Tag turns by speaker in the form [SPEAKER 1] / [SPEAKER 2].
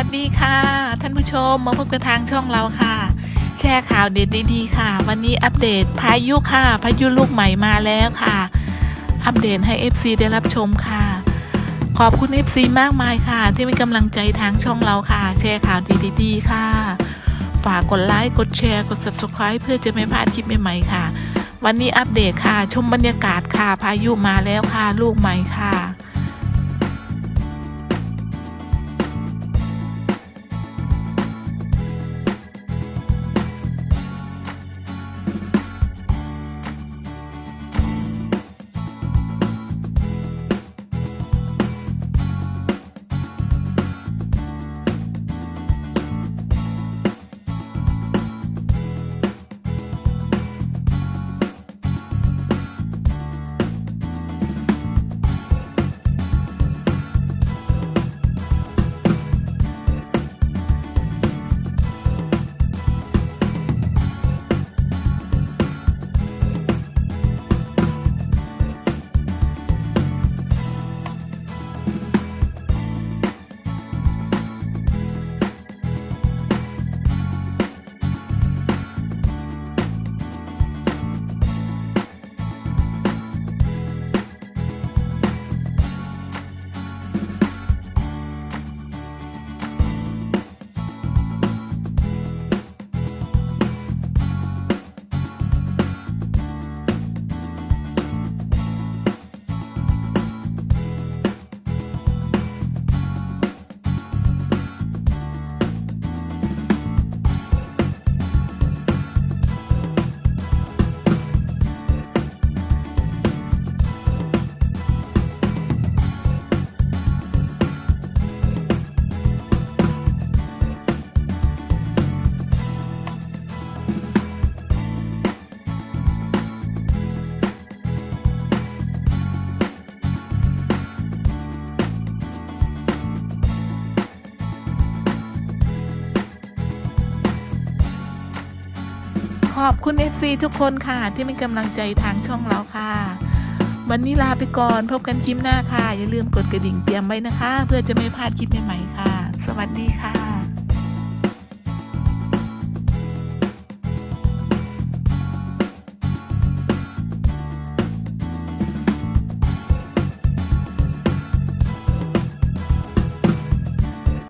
[SPEAKER 1] วัสดีค่ะท่านผู้ชมมาพบกับทางช่องเราค่ะแชร์ข่าวเด็ดดีๆค่ะวันนี้อัปเดตพายุค่ะพายุลูกใหม่มาแล้วค่ะอัปเดตให้ FC ได้รับชมค่ะขอบคุณ FC มากมายค่ะที่มีกำลังใจทางช่องเราค่ะแชร์ข่าวดีๆค่ะฝากกดไลค์กดแชร์กด Subscribe เพื่อจะไม่พลาดคลิปใหม่ๆค่ะวันนี้อัปเดตค่ะชมบรรยากาศค่ะพายุมาแล้วค่ะลูกใหม่ค่ะขอบคุณ FC ทุกคนค่ะที่เป็นกำลังใจทางช่องเราค่ะวันนี้ลาไปก่อนพบกันคลิปหน้าค่ะอย่าลืมกดกระดิ่งเตรียมไว้นะคะเพื่อจะไม่พลาดคลิปใหม่ๆค่ะสวัสดีค่ะ